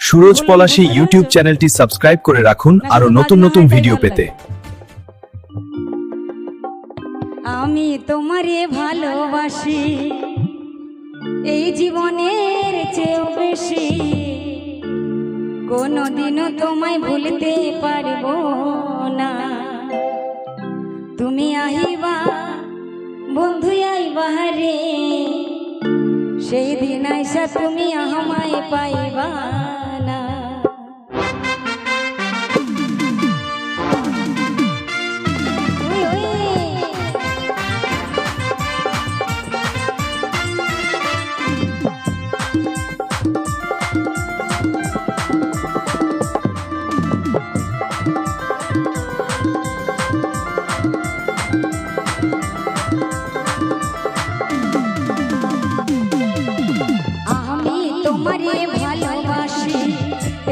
Suraj Palashi YouTube চ্যানেলটি subscribe করে রাখুন আরো নতুন নতুন ভিডিও পেতে। আমি তোমারে ভালোবাসি এই জীবনের চেয়েও বেশি, কোনোদিনও তোমায় ভুলতে পারবো না। তুমি আহিবা বন্ধু আইবা রে, সেই দিন আইসা তুমি আমায় পাইবা না। তোমারে ভালোবাসি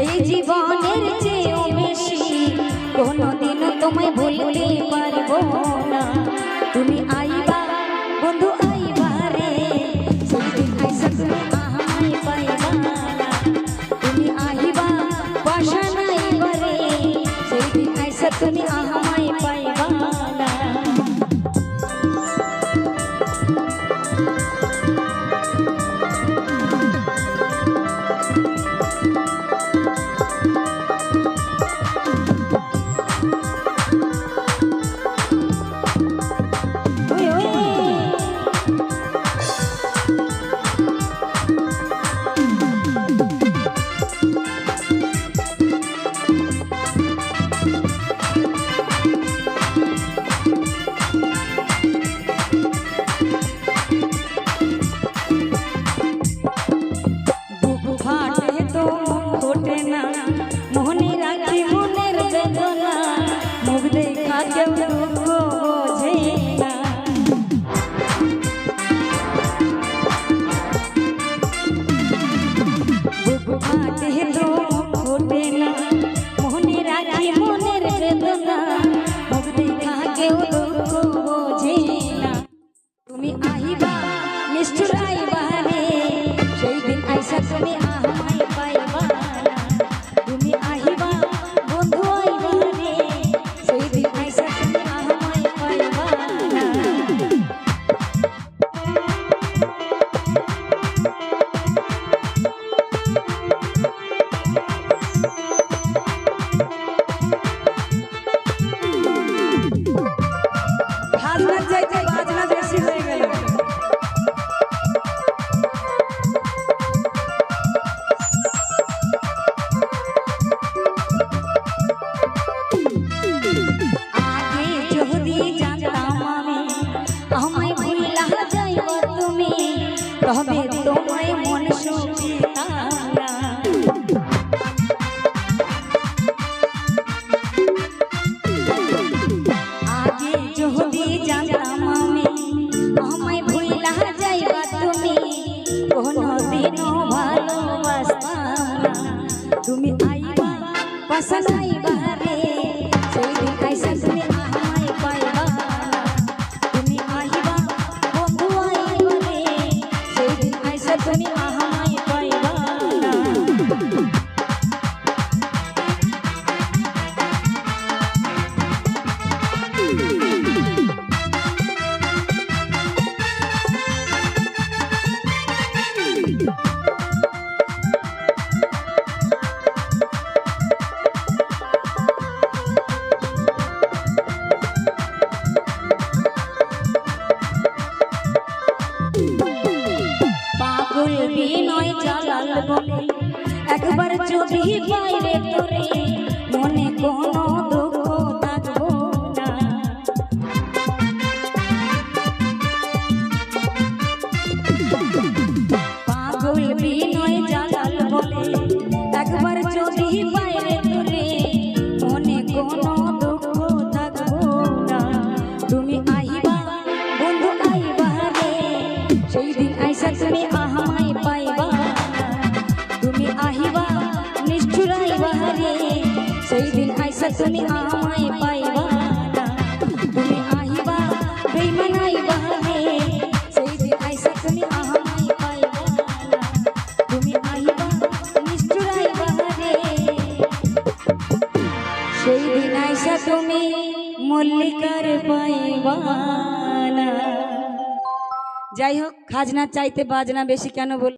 এই জীবনের চেয়েও বেশি, কোনোদিনও তোমায় ভুলতে পারবো না। তুমি আইবা বন্ধু আইবা রে, সেদিন আইসা তুমি আমায় পাইবা না। তুমি আইবা বাসা নাইবা রে, সেদিন আইসা তুমি আমায় পাইবা না। মোহনে রাখি মনের বেদনা, মুখ দেখা কেউ দুঃখ বোঝে না। বুক ফাটে তো ফোটে না, মোহনে রাখি মনের বেদনা, মুখ দেখা কেউ দুঃখ বোঝে না। তুমি আহিবা নিষ্ঠুর আইবা রে, সেই দিন আইসা তুমি আমায় পাইবা না। তুমি আহিবা বন্ধু আইবা রে, সেই দিন আইসা তুমি আমায় পাইবা না। ভাজনা চাইতে বাজনা বেশি হয়ে গেল। তবে তোমায় মন সুখিতা না, আগে যদি জানতাম আমি আমায় ভুইলা যাইবা তুমি, কোনদিনও ভালোবাসতাম না। তুমি আইবা বাসা নাইবা রে, সেই দিন আইসা তুমি আমায় পাইবা না। তুমি আইবা বন্ধু আইবা রে, সেই দিন আইসা তুমি আমায় পাইবা না। পাগল বিনয় জালাল বলে একবার যদি বাইরে তোরে, মনে কোনো দুঃখ থাকবো না। পাগল বিনয় জালাল বলে একবার যদি বাইরে তোরে, মনে কোনো দুঃখ থাকবো না। তুমি আইবা বন্ধু আইবা রে, সেই দিন আইসা তুমি আমায় পাইবা না। তুমি আহিবা নিষ্ঠুর আইবা রে, সেই দিন আইসা তুমি আমায় পাইবা না। তুমি আহিবা বেঈমান আইবা রে, সেই দিন আইসা তুমি আমায় পাইবা না। তুমি আহিবা নিষ্ঠুর আইবা ওরে মল্লিকার পাইবানা। যাই হোক, খাজনা চাইতে বাজনা বেশি কেন বল